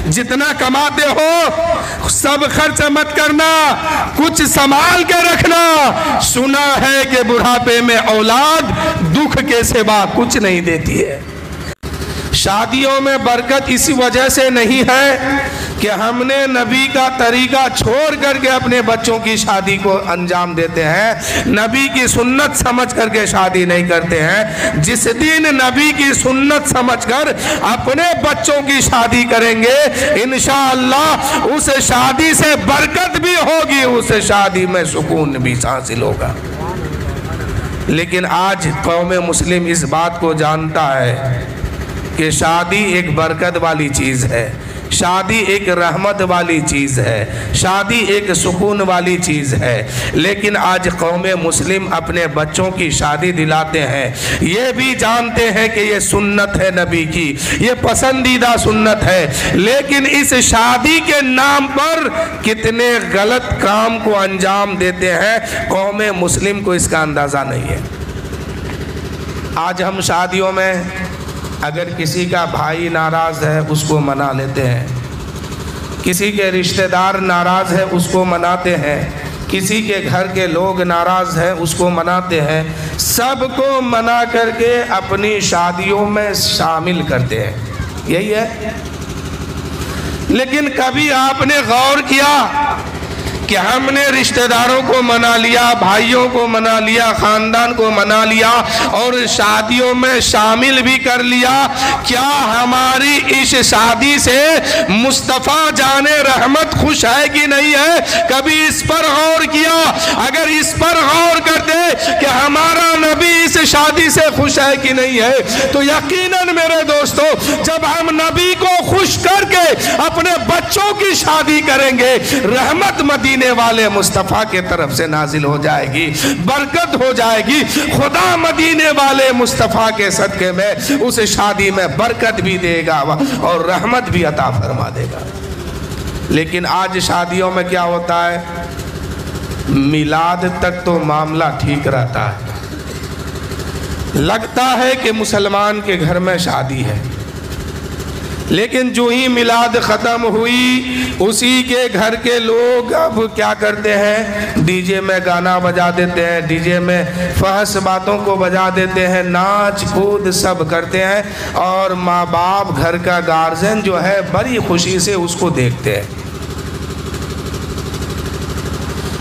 جتنا کماتے ہو سب خرچ مت کرنا، کچھ سنبھال کے رکھنا۔ سنا ہے کہ بڑھاپے میں اولاد دکھ کے سوا کچھ نہیں دیتی ہے۔ شادیوں میں برکت اسی وجہ سے نہیں ہے کہ ہم نے نبی کا طریقہ چھوڑ کر کے اپنے بچوں کی شادی کو انجام دیتے ہیں، نبی کی سنت سمجھ کر کے شادی نہیں کرتے ہیں۔ جس دن نبی کی سنت سمجھ کر اپنے بچوں کی شادی کریں گے، انشاءاللہ اس شادی سے برکت بھی ہوگی، اس شادی میں سکون بھی حاصل ہوگا۔ لیکن آج قوم مسلم اس بات کو جانتا ہے کہ شادی ایک برکت والی چیز ہے، شادی ایک رحمت والی چیز ہے، شادی ایک سکون والی چیز ہے، لیکن آج قوم مسلم اپنے بچوں کی شادی دلاتے ہیں، یہ بھی جانتے ہیں کہ یہ سنت ہے نبی کی، یہ پسندیدہ سنت ہے، لیکن اس شادی کے نام پر کتنے غلط کام کو انجام دیتے ہیں، قوم مسلم کو اس کا اندازہ نہیں ہے۔ آج ہم شادیوں میں اگر کسی کا بھائی ناراض ہے اس کو منا لیتے ہیں، کسی کے رشتہ دار ناراض ہے اس کو مناتے ہیں، کسی کے گھر کے لوگ ناراض ہیں اس کو مناتے ہیں، سب کو منا کر کے اپنی شادیوں میں شامل کرتے ہیں، یہی ہے۔ لیکن کبھی آپ نے غور کیا کہ ہم نے رشتہ داروں کو منا لیا، بھائیوں کو منا لیا، خاندان کو منا لیا اور شادیوں میں شامل بھی کر لیا، کیا ہماری اس شادی سے مصطفیٰ جان رحمت خوش ہے کہ نہیں ہے؟ کبھی اس پر غور کیا؟ اگر اس پر غور کرتے کہ ہمارا نبی اس شادی سے خوش ہے کہ نہیں ہے تو یقیناً میرے دوستو جب ہم نبی کو خوش کر کے اپنے بچوں کی شادی کریں گے، رحمت مدینے والے مصطفیٰ کے طرف سے نازل ہو جائے گی، برکت ہو جائے گی، خدا مدینے والے مصطفیٰ کے صدقے میں اس شادی میں برکت بھی دے گا اور رحمت بھی عطا فرما دے گا۔ لیکن آج شادیوں میں کیا ہوتا ہے؟ میلاد تک تو معاملہ ٹھیک رہتا ہے، لگتا ہے کہ مسلمان کے گھر میں شادی ہے، لیکن جو ہی میلاد ختم ہوئی اسی کے گھر کے لوگ اب کیا کرتے ہیں؟ ڈی جے میں گانا بجا دیتے ہیں، ڈی جے میں فحش باتوں کو بجا دیتے ہیں، ناچ کود سب کرتے ہیں، اور ماں باپ گھر کا گارجن جو ہے بڑی خوشی سے اس کو دیکھتے ہیں۔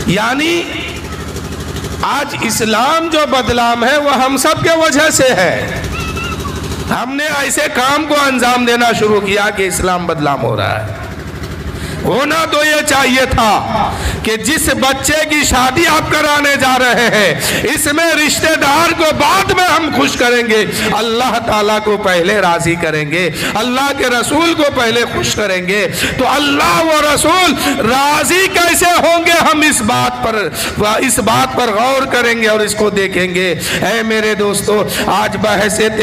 یعنی آج اسلام جو بدنام ہے وہ ہم سب کے وجہ سے ہے، ہم نے ایسے کام کو انجام دینا شروع کیا کہ اسلام بدنام ہو رہا ہے۔ ہونا تو یہ چاہیے تھا کہ جس بچے کی شادی آپ کرانے جا رہے ہیں اس میں رشتہ دار کو بعد میں ہم خوش کریں گے، اللہ تعالیٰ کو پہلے راضی کریں گے، اللہ کے رسول کو پہلے خوش کریں گے، تو اللہ و رسول راضی کیسے ہوں گے؟ ہم اس بات پر غور کریں گے اور اس کو دیکھیں گے۔ اے میرے دوستو، آج بحیثیت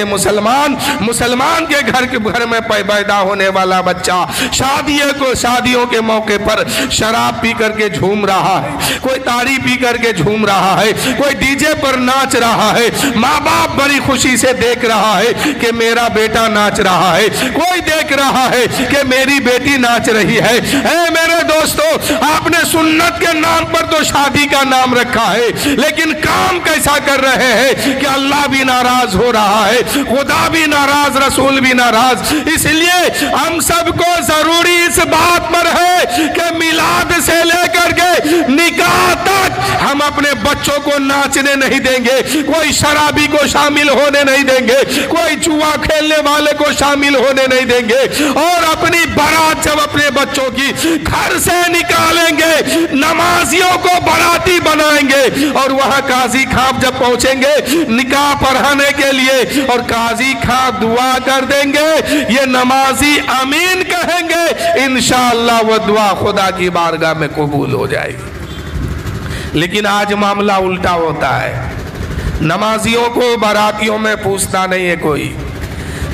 مسلمان کے گھر میں پیدا ہونے والا بچہ شادیوں کے موقع پر شراب پی کر کے جھوم رہا ہے، کوئی تاڑی پی کر کے جھوم رہا ہے، کوئی ڈی جے پر ناچ رہا ہے، ماں باپ بڑی خوشی سے دیکھ رہا ہے کہ میرا بیٹا ناچ رہا ہے، کوئی دیکھ رہا ہے کہ میری بیٹی ناچ رہی ہے۔ اے میرے دوستو، آپ نے سنت کے نام پر تو شادی کا نام رکھا ہے، لیکن کام کیسا کر رہے ہیں کہ اللہ بھی ناراض ہو رہا ہے، خدا بھی ناراض، رسول بھی ناراض۔ اس لیے ہم سب کو ضروری اس بات پر ہے کہ میلاد سے لے کر کے نکاح تک ہم اپنے بچوں کو ناچنے نہیں دیں گے، کوئی شرابی کو شامل ہونے نہیں دیں گے، کوئی جوا کھیلنے والے کو شامل ہونے نہیں دیں گے، اور اپنی بارات جب اپنے بچوں کی گھر سے نکالیں گے نمازیوں کو باراتی بنائیں گے، اور وہاں قاضی صاحب جب پہنچیں گے نکاح پڑھانے کے لیے اور قاضی صاحب دعا کر دیں گے، یہ نمازی آمین کہیں گے، انشاءاللہ وہ دعا خدا کی بارگاہ میں قبول ہو جائے گی۔ لیکن آج معاملہ الٹا ہوتا ہے، نمازیوں کو باراتیوں میں پوچھتا نہیں ہے کوئی،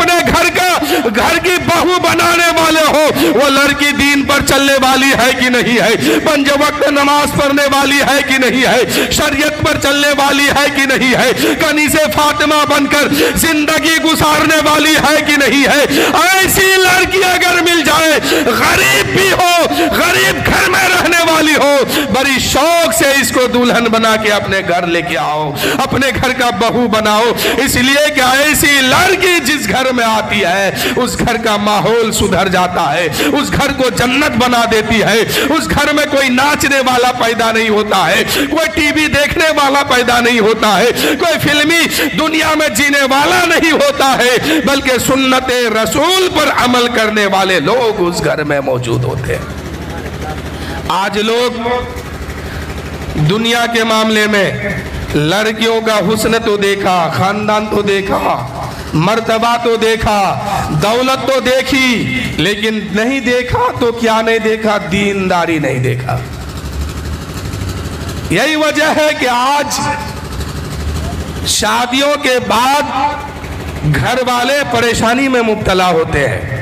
اپنے گھر کی بہو بنانے والے ہو، وہ لڑکی دین پر چلنے والی ہے کہ نہیں ہے، پنج وقت نماز پڑھنے والی ہے کہ نہیں ہے، شریعت پر چلنے والی ہے کہ نہیں ہے، کنیز فاطمہ بن کر زندگی گزارنے والی ہے کہ نہیں ہے۔ ایسی لڑکی اگر مل جائے، غریب بھی ہو، غریب گھر میں رہنے والی ہو، بڑی شوق سے اس کو دلہن بنا کے اپنے گھر لے کے آؤ، اپنے گھر کا بہو بناؤ، اس لیے کہ ایسی لڑکی جس گھر میں آتی ہے اس گھر کا ماحول سدھر جاتا ہے، اس گھر کو جنت بنا دیتی ہے، اس گھر میں کوئی ناچنے والا پیدا نہیں ہوتا ہے، کوئی ٹی وی دیکھنے والا پیدا نہیں ہوتا ہے، کوئی فلمی دنیا میں جینے والا نہیں ہوتا ہے، بلکہ سنت رسول پر عمل کرنے والے لوگ اس گھر میں موجود ہوتے ہیں۔ آج لوگ دنیا کے معاملے میں لڑکیوں کا حسن تو دیکھا، خاندان تو دیکھا، مرتبہ تو دیکھا، دولت تو دیکھی، لیکن نہیں دیکھا تو کیا نہیں دیکھا؟ دینداری نہیں دیکھا۔ یہی وجہ ہے کہ آج شادیوں کے بعد گھر والے پریشانی میں مبتلا ہوتے ہیں۔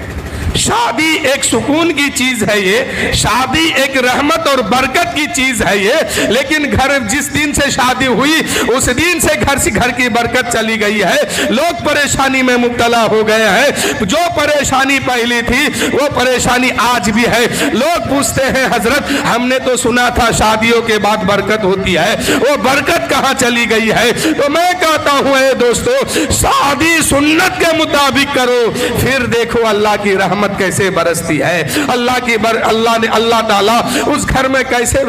شادی ایک سکون کی چیز ہے، یہ شادی ایک رحمت اور برکت کی چیز ہے یہ، لیکن گھر جس دن سے شادی ہوئی اس دن سے گھر کی برکت چلی گئی ہے، لوگ پریشانی میں مبتلا ہو گئے ہیں۔ جو پریشانی پہلی تھی وہ پریشانی آج بھی ہے۔ لوگ پوچھتے ہیں حضرت ہم نے تو سنا تھا شادیوں کے بعد برکت ہوتی ہے، وہ برکت کہاں چلی گئی ہے؟ تو میں کہتا ہوں اے دوستو، شادی سنت کے مطابق کرو، پھر دیکھو اللہ کی رحمت کیسے برستی ہے، اللہ تعالیٰ اس گھر میں کیسے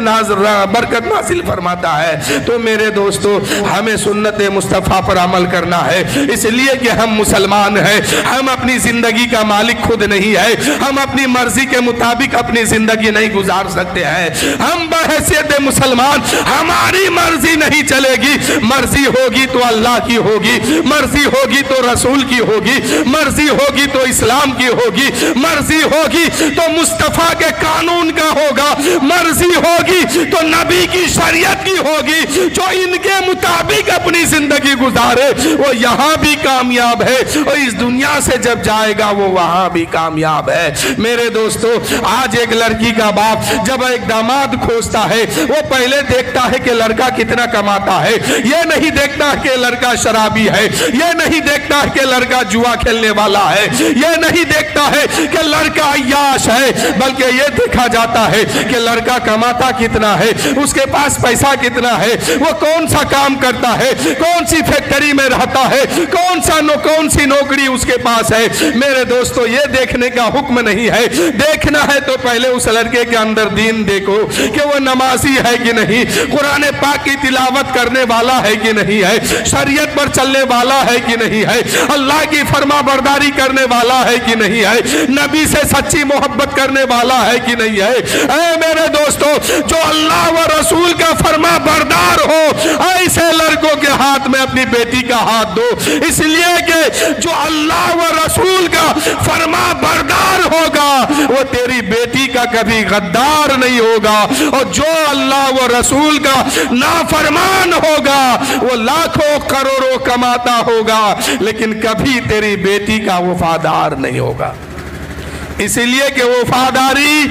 برکت نازل فرماتا ہے۔ تو میرے دوستو ہمیں سنت مصطفیٰ پر عمل کرنا ہے، اس لیے کہ ہم مسلمان ہیں، ہم اپنی زندگی کا مالک خود نہیں ہے، ہم اپنی مرضی کے مطابق اپنی زندگی نہیں گزار سکتے ہیں۔ ہم بحیثیت مسلمان ہماری مرضی نہیں چلے گی، مرضی ہوگی تو اللہ کی ہوگی، مرضی ہوگی تو رسول کی ہوگی، مرضی ہوگی تو اسلام کی ہوگی، مرضی ہوگی تو مصطفیٰ کے قانون کا ہوگا، مرضی ہوگی تو نبی کی شریعت کی ہوگی۔ جو ان کے مطابق اپنی زندگی گزارے وہ یہاں بھی کامیاب ہے، اور اس دنیا سے جب جائے گا وہ وہاں بھی کامیاب ہے۔ میرے دوستو آج ایک لڑکی کا باپ جب ایک داماد کھوجتا ہے، وہ پہلے دیکھتا ہے کہ لڑکا کتنا کماتا ہے، یہ نہیں دیکھتا کہ لڑکا شرابی ہے، یہ نہیں دیکھتا کہ لڑکا جوا کھیلنے والا ہے، یہ نہیں دیکھتا ہے کہ لڑکا عیاش ہے، بلکہ یہ دیکھا جاتا ہے کہ لڑکا کماتا کتنا ہے، اس کے پاس پیسہ کتنا ہے، وہ کون سا کام کرتا ہے، کون سی فیکٹری میں رہتا ہے، کون سی نوکری اس کے پاس ہے۔ میرے دوستو یہ دیکھنے کا حکم نہیں ہے، دیکھنا ہے تو پہلے اس لڑکے کے اندر دین دیکھو کہ وہ نمازی ہے کہ نہیں، قرآن پاک کی تلاوت کرنے والا ہے کہ نہیں ہے، شریعت پر چلنے والا ہے کہ نہیں ہے، اللہ کی فرما برداری کرنے والا ہے کہ نہیں ہے، نبی سے سچی محبت کرنے والا ہے کہ نہیں ہے۔ اے میرے دوستو جو اللہ و رسول کا فرما بردار ہو، ایسے لڑکوں کے ہاتھ میں اپنی بیٹی کا ہاتھ دو، اس لیے کہ جو اللہ و رسول کا فرما بردار ہوگا وہ تیری بیٹی کا کبھی غدار نہیں ہوگا، اور جو اللہ و رسول کا نافرمان ہوگا وہ لاکھوں کروڑوں کماتا ہوگا لیکن کبھی تیری بیٹی کا وفادار نہیں ہوگا۔ اس لیے کہ وفاداری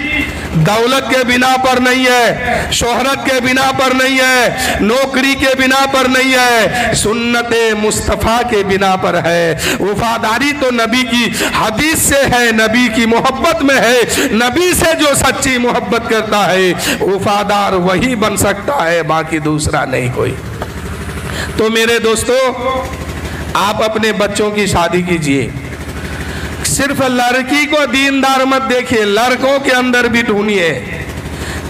دولت کے بنا پر نہیں ہے، شہرت کے بنا پر نہیں ہے، نوکری کے بنا پر نہیں ہے، سنت مصطفیٰ کے بنا پر ہے۔ وفاداری تو نبی کی حدیث سے ہے، نبی کی محبت میں ہے، نبی سے جو سچی محبت کرتا ہے وفادار وہی بن سکتا ہے، باقی دوسرا نہیں کوئی۔ تو میرے دوستو آپ اپنے بچوں کی شادی کیجئے، صرف لڑکی کو دیندار مت دیکھیے، لڑکوں کے اندر بھی ڈھونڈیے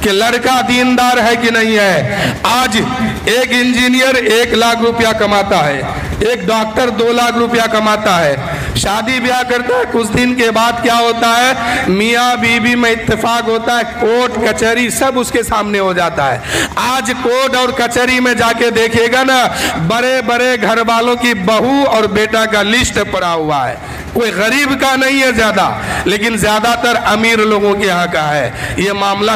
کہ لڑکا دیندار ہے کہ نہیں ہے۔ آج ایک انجینئر 1 لاکھ روپیہ کماتا ہے، ایک ڈاکٹر 2 لاکھ روپیہ کماتا ہے، شادی بیاہ کرتا ہے، کچھ دن کے بعد کیا ہوتا ہے، میاں بیوی میں اتفاق ہوتا ہے، کورٹ کچہری سب اس کے سامنے ہو جاتا ہے۔ آج کورٹ اور کچہری میں جا کے دیکھے گا نا، بڑے بڑے گھر والوں کی بہو اور بیٹا کا لسٹ پڑا ہوا ہے، کوئی غریب کا نہیں ہے زیادہ، لیکن زیادہ تر امیر لوگوں کے یہاں کا ہے یہ معاملہ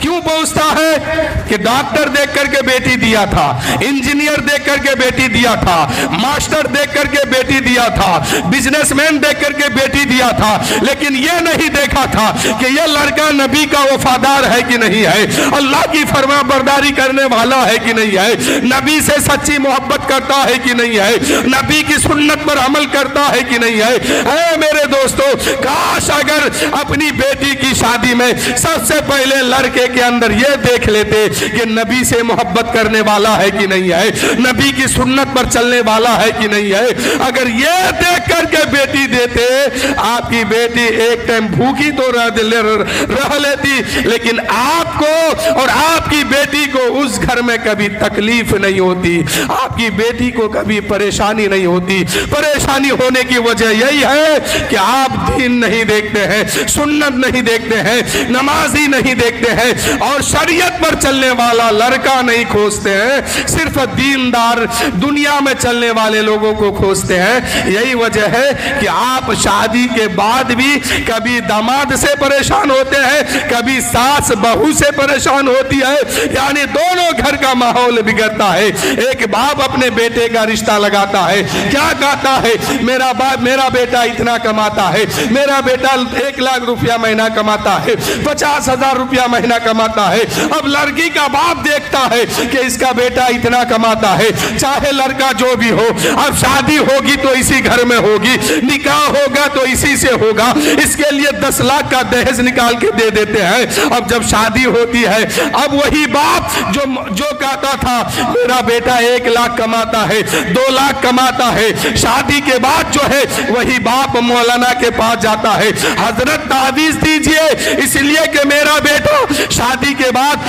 کیوں پہنچتا ہے؟ کہ ڈاکٹر دیکھ کر کے بیٹی دیا تھا, انجینئر دیکھ کر کے بیٹی دیا تھا, ماسٹر دیکھ کر کے بیٹی دیا تھا, بزنس مین دیکھ کر کے بیٹی دیا تھا, لیکن یہ نہیں دیکھا تھا کہ یہ لڑکا نبی کا وفادار ہے کہ نہیں ہے, اللہ کی فرما برداری کرنے والا ہے کہ نہیں ہے, نبی سے سچی محبت کرتا ہے کہ نہیں ہے, نبی کی سنت پر عمل کرتا ہے کہ نہیں ہے. اے میرے دوستو, کاش اگر اپنی بیٹی کی شادی میں سب سے پہلے لڑکے کے اندر یہ دیکھ لیتے کہ نبی سے محبت کرنے والا ہے کہ نہیں ہے, نبی کی سنت پر چلنے والا ہے کہ نہیں ہے. اگر یہ دیکھ کر کے بیٹی دیتے, آپ کی بیٹی ایک ٹائم بھوکی تو رہ لیتی, لیکن آپ کو اور آپ کی بیٹی کو اس گھر میں کبھی تکلیف نہیں ہوتی, آپ کی بیٹی کو کبھی پریشانی نہیں ہوتی. پریشانی ہونے کی وجہ یہی ہے کہ آپ دین نہیں دیکھتے ہیں, سنت نہیں دیکھتے ہیں, نمازی نہیں دیکھتے ہیں, اور شریعت پر چلنے والا لڑکا نہیں کھوجتے ہیں, صرف دیندار دنیا میں چلنے والے لوگوں کو کھوجتے ہیں. یہی وجہ ہے کہ آپ شادی کے بعد بھی کبھی داماد سے پریشان ہوتے ہیں, کبھی ساس بہو سے پریشان ہوتی ہے, یعنی دونوں گھر کا ماحول بگڑتا ہے. ایک باپ اپنے بیٹے کا رشتہ لگاتا ہے, کیا کہتا ہے, میرا بیٹا اتنا کماتا ہے, میرا بیٹا 1 لاکھ روپیہ مہینہ کماتا ہے, 50,000 روپیہ مہینہ کماتا ہے. اب لڑکی کا باپ دیکھتا ہے کہ اس کا بیٹا اتنا کماتا ہے, چاہے لڑکا جو بھی ہو, اب شادی ہوگی تو اسی گھر میں ہوگی, نکاح ہوگا تو اسی سے ہوگا, اس کے لیے 10 لاکھ کا دہیز نکال کے دے دیتے ہیں. اب جب شادی ہوتی ہے, اب وہی باپ جو کہتا تھا میرا بیٹا 1 لاکھ کماتا ہے, 2 لاکھ کماتا ہے, شادی کے بعد جو ہے وہی باپ مولانا کے پاس جاتا ہے, حضرت تعویذ دیجئے, اس لیے کہ میرا بیٹا شادی کے بعد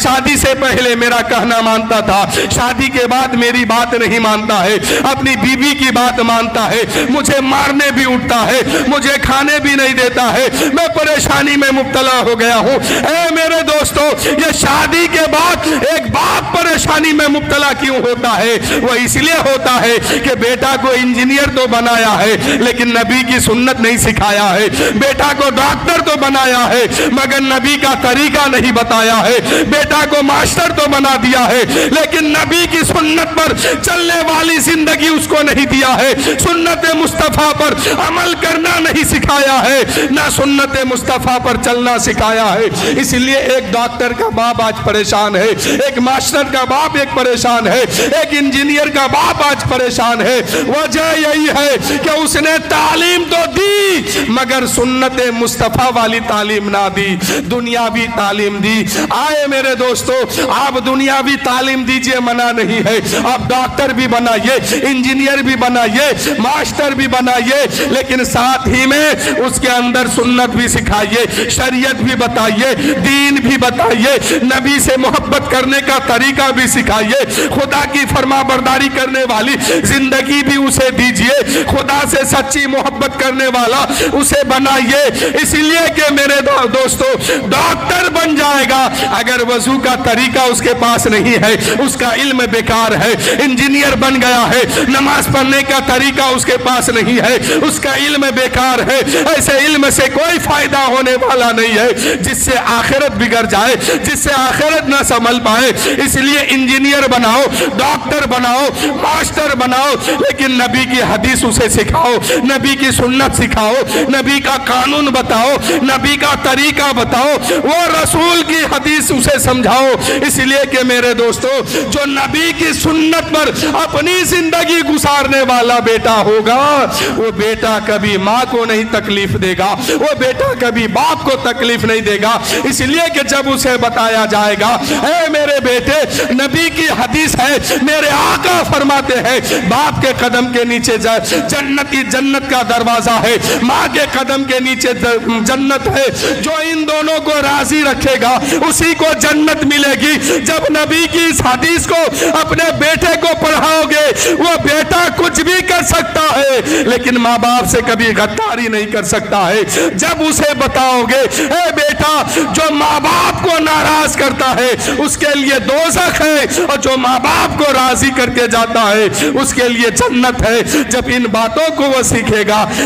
شادی سے پہلے میرا کہنا مانتا تھا, شادی کے بعد میری بات نہیں مانتا ہے, اپنی بیوی کی بات مانتا ہے, مجھے مارنے بھی اٹھتا ہے, مجھے کھانے بھی نہیں دیتا ہے, میں پریشانی میں مبتلا ہو گیا ہوں. اے میرے دوستو, یہ شادی کے بعد ایک باپ پریشانی میں مبتلا کیوں ہوتا ہے؟ وہ اس لیے ہوتا ہے کہ بیٹا کو انجینئر تو بنایا ہے لیکن نبی کی سنت نہیں سکھایا ہے, بیٹا کو ڈاکٹر تو بنایا ہے مگر نبی کا طریقہ نہیں بتایا ہے, بیٹا کو ماسٹر تو بنا دیا ہے لیکن نبی کی سنت پر چلنے والی زندگی اس کو نہیں دیا ہے, سنت مصطفیٰ پر عمل کرنا نہیں سکھایا ہے, نہ سنت مصطفیٰ پر چلنا سکھایا ہے. اس لیے ایک ڈاکٹر کا باپ آج پریشان ہے, ایک ماسٹر کا باپ ایک پریشان ہے, ایک انجینئر کا باپ آج پریشان ہے. وجہ یہی ہے کہ اس نے تعلیم تو دی مگر سنت مصطفیٰ والی تعلیم نہ دی, دنیاوی تعلیم دی. آئے میرے دوستو, آپ دنیاوی تعلیم دیجئے, منع نہیں ہے, آپ ڈاکٹر بھی بنائیے, انجینئر بھی بنائیے, ماسٹر بھی بنائیے, لیکن ساتھ ہی میں اس کے اندر سنت بھی سکھائیے, شریعت بھی بتائیے, دین بھی بتائیے, نبی سے محبت کرنے کا طریقہ بھی سکھائیے, خدا کی فرما برداری کرنے والی زندگی بھی اسے دیجئے, خدا سے سچی محبت کرنے والا اسے بنائیے. اس لیے کہ میرے دوستو, ڈاکٹر بن جائے گا اگر وضو کا طریقہ اس کے پاس نہیں ہے, اس کا علم بیکار ہے. انجینئر بن گیا ہے, نماز پڑھنے کا طریقہ اس کے پاس نہیں ہے, اس کا علم بیکار ہے. ایسے علم سے کوئی فائدہ ہونے والا نہیں ہے جس سے آخرت بگڑ جائے, جس سے آخرت نہ سنبھل پائے. اس لیے انجینئر بناؤ, ڈاکٹر بناؤ, ماسٹر بناؤ, لیکن نبی کی حدیث اسے سکھاؤ, نبی کی سنت سکھاؤ, نبی کا قانون بتاؤ, نبی کا طریقہ بتاؤ, وہ رسول کی حدیث اسے سمجھاؤ. اس لیے کہ میرے دوستو, جو نبی کی سنت پر اپنی زندگی گزارنے والا بیٹا ہوگا, وہ بیٹا کبھی ماں کو نہیں تکلیف دے گا, وہ بیٹا کبھی باپ کو تکلیف نہیں دے گا. اس لیے کہ جب اسے بتایا جائے گا, اے میرے بیٹے, نبی کی حدیث ہے, میرے آقا فرماتے ہیں باپ کے قدم کے نیچے جنت کا دروازہ ہے, ماں کے قدم کے نیچے جنت ہے, جو ان دونوں کو راضی رکھے گا اسی کو جنت ملے گی. جب نبی کی اس حدیث کو اپنے بیٹے کو پڑھاؤ گے, وہ بیٹا کچھ بھی کر سکتا ہے لیکن ماں باپ سے کبھی غداری نہیں کر سکتا ہے. جب اسے بتاؤ گے, اے بیٹا, جو ماں باپ کو ناراض کرتا ہے اس کے لیے دوزخ ہے, اور جو ماں باپ کو راضی کر کے جاتا ہے اس کے لیے جنت ہے. جب ان باتوں کو وہ سیکھے گا,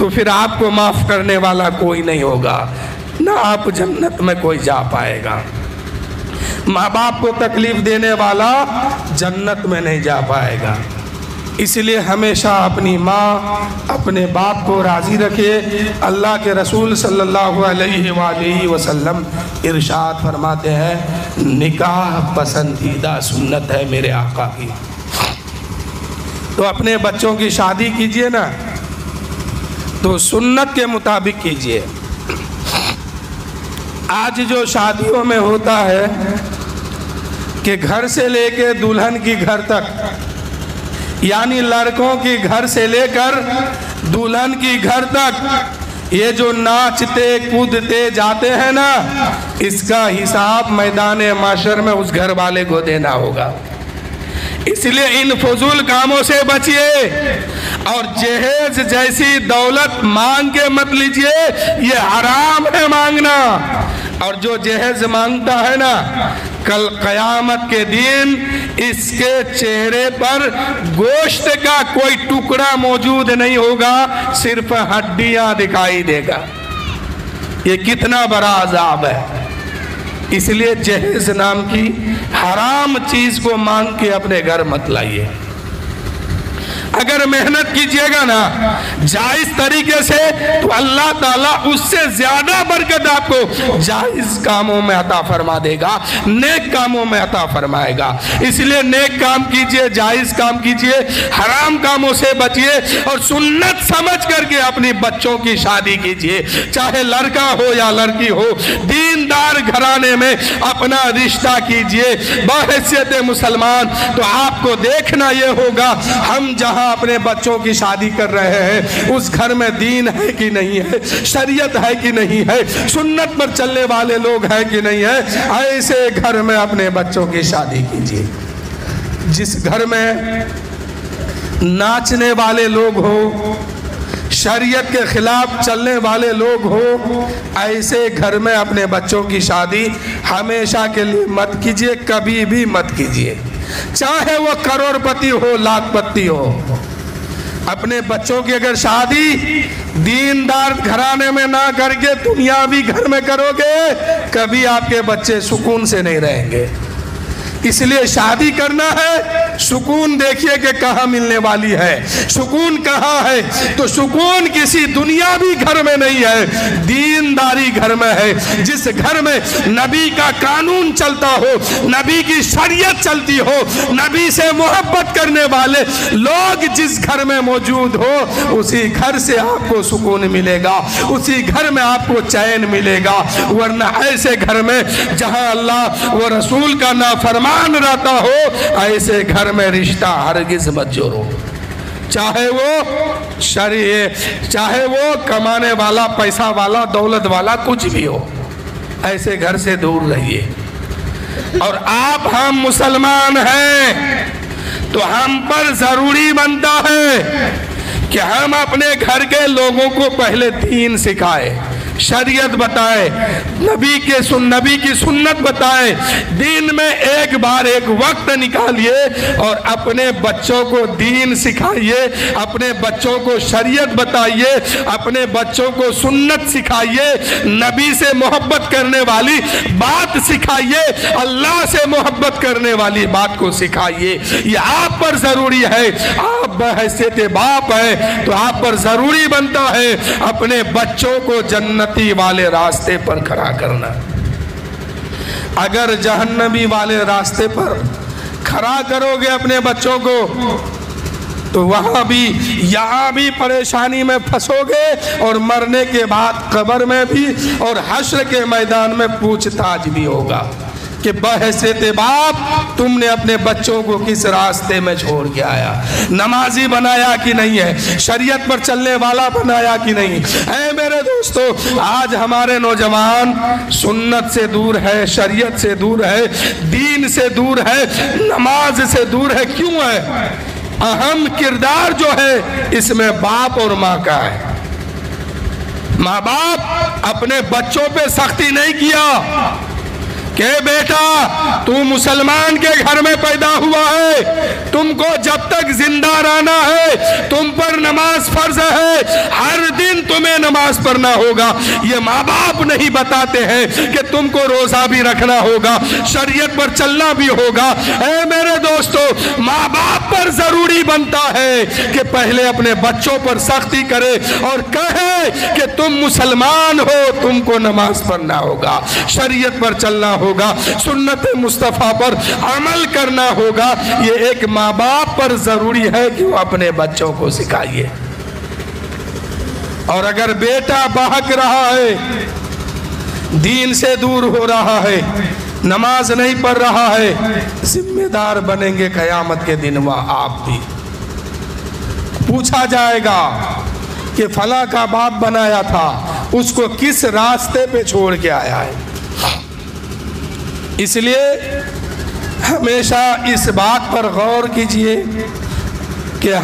تو پھر آپ کو معاف کرنے والا کوئی نہیں ہوگا، نہ آپ جنت میں کوئی جا پائے گا۔ ماں باپ کو تکلیف دینے والا جنت میں نہیں جا پائے گا۔ اس لیے ہمیشہ اپنی ماں اپنے باپ کو راضی رکھے۔ اللہ کے رسول صلی اللہ علیہ وآلہ وسلم ارشاد فرماتے ہیں نکاح پسندیدہ سنت ہے میرے آقا کی۔ تو اپنے بچوں کی شادی کیجئے نا تو سنت کے مطابق کیجئے۔ آج جو شادیوں میں ہوتا ہے کہ گھر سے لے کے دلہن کی گھر تک، یعنی لڑکوں کی گھر سے لے کر دلہن کی گھر تک یہ جو ناچتے کودتے جاتے ہیں نا، اس کا حساب میدان محشر میں اس گھر والے کو دینا ہوگا۔ اس لیے ان فضول کاموں سے بچیے، اور جہیز جیسی دولت مانگ کے مت لیجئے، یہ حرام ہے مانگنا۔ اور جو جہیز مانگتا ہے نا، کل قیامت کے دن اس کے چہرے پر گوشت کا کوئی ٹکڑا موجود نہیں ہوگا، صرف ہڈیاں دکھائی دے گا۔ یہ کتنا بڑا عذاب ہے۔ اس لیے جہیز نام کی حرام چیز کو مانگ کے اپنے گھر مت لائیے۔ اگر محنت کیجئے گا نا جائز طریقے سے تو اللہ تعالیٰ اس سے زیادہ برکت آپ کو جائز کاموں میں عطا فرما دے گا، نیک کاموں میں عطا فرمائے گا۔ اس لیے نیک کام کیجئے، جائز کام کیجئے، حرام کاموں سے بچیے، اور سنت سمجھ کر کے اپنی بچوں کی شادی کیجئے، چاہے لڑکا ہو یا لڑکی ہو، دیندار گھرانے میں اپنا رشتہ کیجئے۔ بحیثیت مسلمان تو آپ کو دیکھنا یہ ہوگا ہم جہاں اپنے بچوں کی شادی کر رہے ہیں اس گھر میں دین ہے کہ نہیں ہے، شریعت ہے کہ نہیں ہے، سنت پر چلنے والے لوگ ہیں کہ نہیں ہے۔ ایسے گھر میں اپنے بچوں کی شادی کیجیے۔ جس گھر میں ناچنے والے لوگ ہو، شریعت کے خلاف چلنے والے لوگ ہو، ایسے گھر میں اپنے بچوں کی شادی ہمیشہ کے لیے مت کیجیے، کبھی بھی مت کیجیے، چاہے وہ کروڑ پتی ہو لاکھ پتی ہو۔ اپنے بچوں کی اگر شادی دیندار گھرانے میں نہ کر کے دنیاوی گھر میں کرو گے، کبھی آپ کے بچے سکون سے نہیں رہیں گے۔ اس لیے شادی کرنا ہے، سکون دیکھیے کہ کہاں ملنے والی ہے، سکون کہاں ہے، تو سکون کسی دنیاوی گھر میں نہیں ہے، دینداری گھر میں ہے۔ جس گھر میں نبی کا قانون چلتا ہو، نبی کی شریعت چلتی ہو، نبی سے محبت کرنے والے لوگ جس گھر میں موجود ہو، اسی گھر سے آپ کو سکون ملے گا، اسی گھر میں آپ کو چین ملے گا۔ ورنہ ایسے گھر میں جہاں اللہ و رسول کا نافرمان رہتا ہو، ایسے گھر میں رشتہ ہرگز مت جوڑو، چاہے وہ کمانے والا، پیسہ والا، دولت والا، کچھ بھی ہو، ایسے گھر سے دور رہیے۔ اور آپ ہم مسلمان ہیں تو ہم پر ضروری بنتا ہے کہ ہم اپنے گھر کے لوگوں کو پہلے دین سکھائے، شریعت بتائے، نبی کی سنت بتائے۔ دین میں ایک بار ایک وقت نکالیے اور اپنے بچوں کو دین سکھائیے، اپنے بچوں کو شریعت بتائیے، اپنے بچوں کو سنت سکھائیے، نبی سے محبت کرنے والی بات سکھائیے، اللہ سے محبت کرنے والی بات کو سکھائیے۔ یہ آپ پر ضروری ہے، آپ بحیثیت باپ ہیں تو آپ پر ضروری بنتا ہے اپنے بچوں کو جنتی والے راستے پر کھڑا کرنا۔ اگر جہنمی والے راستے پر کھڑا کرو گے اپنے بچوں کو تو وہاں بھی یہاں بھی پریشانی میں پھنسو گے، اور مرنے کے بعد قبر میں بھی اور حشر کے میدان میں پوچھ تاچھ بھی ہوگا کہ بحیثیت باپ تم نے اپنے بچوں کو کس راستے میں چھوڑ کے آیا، نمازی بنایا کہ نہیں ہے، شریعت پر چلنے والا بنایا کہ نہیں۔ اے میرے دوستو، آج ہمارے نوجوان سنت سے دور ہے، شریعت سے دور ہے، دین سے دور ہے، نماز سے دور ہے۔ کیوں ہے؟ اہم کردار جو ہے اس میں باپ اور ماں کا ہے۔ ماں باپ اپنے بچوں پہ سختی نہیں کیا کہ بیٹا تو مسلمان کے گھر میں پیدا ہوا ہے، تم کو جب تک زندہ رہنا ہے تم پر نماز فرض ہے، ہر دن نماز پڑھنا ہوگا. یہ ماں باپ نہیں بتاتے ہیں کہ تم کو روزہ بھی رکھنا ہوگا, شریعت پر چلنا بھی ہوگا. اے میرے دوستو, ماں باپ پر ضروری بنتا ہے کہ پہلے اپنے بچوں پر سختی کرے اور کہے کہ تم مسلمان ہو, تم کو نماز پڑھنا ہوگا, شریعت پر چلنا ہوگا, سنت مصطفیٰ پر عمل کرنا ہوگا. یہ ایک ماں باپ پر ضروری ہے کہ وہ اپنے بچوں کو سکھائیے. اور اگر بیٹا بہک رہا ہے, دین سے دور ہو رہا ہے, نماز نہیں پڑھ رہا ہے, ذمہ دار بنیں گے قیامت کے دن وہاں آپ بھی. پوچھا جائے گا کہ فلاں کا باپ بنایا تھا, اس کو کس راستے پہ چھوڑ کے آیا ہے. اس لیے ہمیشہ اس بات پر غور کیجئے کہ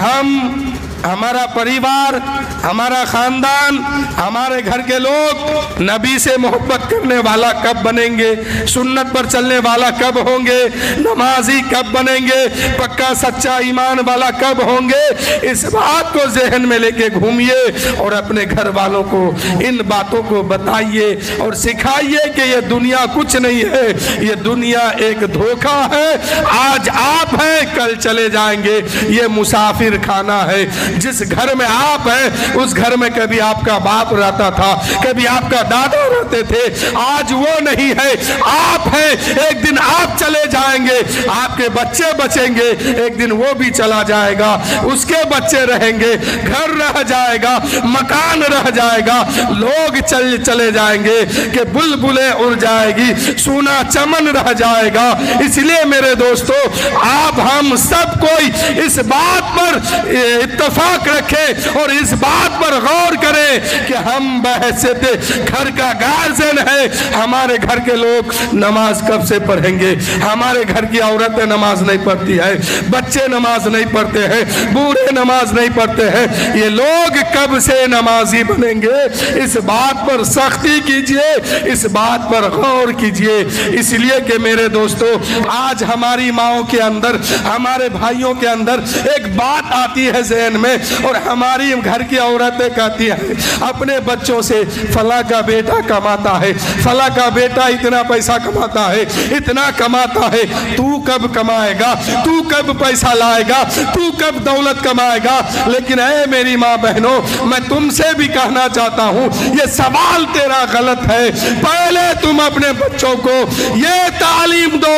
ہمارا پریوار, ہمارا خاندان, ہمارے گھر کے لوگ نبی سے محبت کرنے والا کب بنیں گے, سنت پر چلنے والا کب ہوں گے, نمازی کب بنیں گے, پکا سچا ایمان والا کب ہوں گے. اس بات کو ذہن میں لے کے گھومیے اور اپنے گھر والوں کو ان باتوں کو بتائیے اور سکھائیے کہ یہ دنیا کچھ نہیں ہے, یہ دنیا ایک دھوکہ ہے. آج آپ ہیں, کل چلے جائیں گے. یہ مسافر خانہ ہے. جس گھر میں آپ ہیں اس گھر میں کبھی آپ کا باپ رہتا تھا, کبھی آپ کا دادا رہتے تھے. آج وہ نہیں ہے, آپ ہیں. ایک دن آپ چلے جائیں گے, آپ کے بچے بچیں گے, ایک دن وہ بھی چلا جائے گا, اس کے بچے رہیں گے, گھر رہ جائے گا, مکان رہ جائے گا, لوگ چلے جائیں گے کہ بلبلیں اڑ جائے گی, سونا چمن رہ جائے گا. اس لیے میرے دوستو, آپ ہم سب کوئی اس بات پر اتفاق رکھے اور اس بات پر غور کریں کہ ہم بحیثیت گھر کا گارجن ہے. ہمارے گھر کے لوگ نماز کب سے پڑھیں گے, ہمارے گھر کی عورتیں نماز نہیں پڑھتی ہے, بچے نماز نہیں پڑھتے ہیں, بوڑھے نماز نہیں پڑھتے ہیں, یہ لوگ کب سے نمازی بنیں گے. اس بات پر سختی کیجئے, اس بات پر غور کیجئے. اس لیے کہ میرے دوستو, آج ہماری ماؤں کے اندر, ہمارے بھائیوں کے اندر ایک بات آتی ہے ذہن میں, اور ہماری گھر کی عورتیں کہتی ہیں اپنے بچوں سے, فلاں کا بیٹا کماتا ہے, فلاں کا بیٹا اتنا پیسہ کماتا ہے, اتنا کماتا ہے, تو کب کمائے گا, تو کب پیسہ لائے گا, تو کب دولت کمائے گا. لیکن اے میری ماں بہنوں, میں تم سے بھی کہنا چاہتا ہوں, یہ سوال تیرا غلط ہے. پہلے تم اپنے بچوں کو یہ تعلیم دو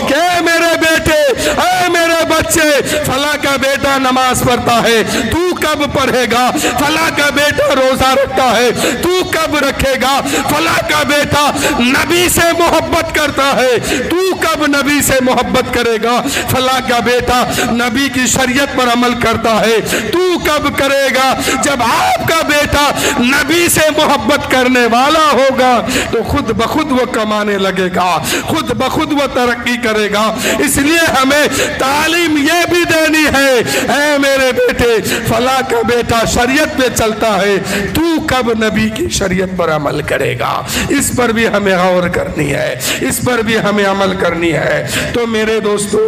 کہ اے میرے بیٹے, اے میرے بچے, فلاں کا بیٹا نماز پڑھتا ہے, تو کب پڑھے گا, فلاں کا بیٹا روزہ رکھتا ہے, تو کب رکھے گا, فلاں کا بیٹا نبی سے محبت کرتا ہے, تو کب نبی سے محبت کرے گا, فلاں کا بیٹا نبی کی شریعت پر عمل کرتا ہے, تو کب کرے گا. جب آپ کا بیٹا نبی سے محبت کرنے والا ہوگا تو خود بخود وہ کمانے لگے گا, خود بخود وہ ترقی کرے گا. اس لیے ہمیں تعلیم یہ بھی دینی ہے, اے میرے بیٹے, فلاں کا بیٹا شریعت پہ چلتا ہے, تو کب نبی کی شریعت پر عمل کرے گا. اس پر بھی ہمیں غور کرنی ہے, اس پر بھی ہمیں عمل کرنی ہے. تو میرے دوستو,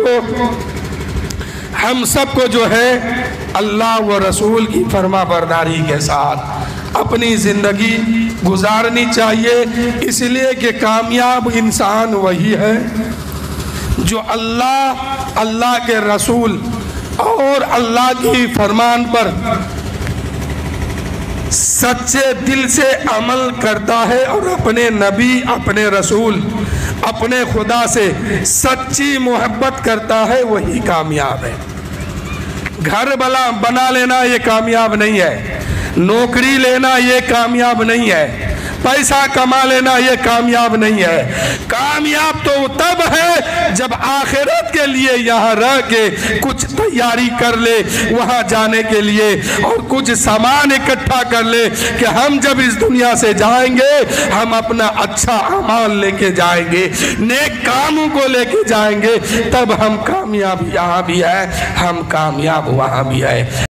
ہم سب کو جو ہے اللہ و رسول کی فرما برداری کے ساتھ اپنی زندگی گزارنی چاہیے. اس لیے کہ کامیاب انسان وہی ہے جو اللہ کے رسول اور اللہ کی فرمان پر سچے دل سے عمل کرتا ہے اور اپنے نبی, اپنے رسول, اپنے خدا سے سچی محبت کرتا ہے, وہی کامیاب ہے. گھر بنا لینا یہ کامیاب نہیں ہے, نوکری لینا یہ کامیاب نہیں ہے, پیسہ کما لینا یہ کامیاب نہیں ہے. کامیاب تو تب ہے جب آخرت کے لیے یہاں رہ کے کچھ تیاری کر لے وہاں جانے کے لیے, اور کچھ سامان اکٹھا کر لے کہ ہم جب اس دنیا سے جائیں گے ہم اپنا اچھا اعمال لے کے جائیں گے, نیک کاموں کو لے کے جائیں گے, تب ہم کامیاب یہاں بھی ہے, ہم کامیاب وہاں بھی ہے.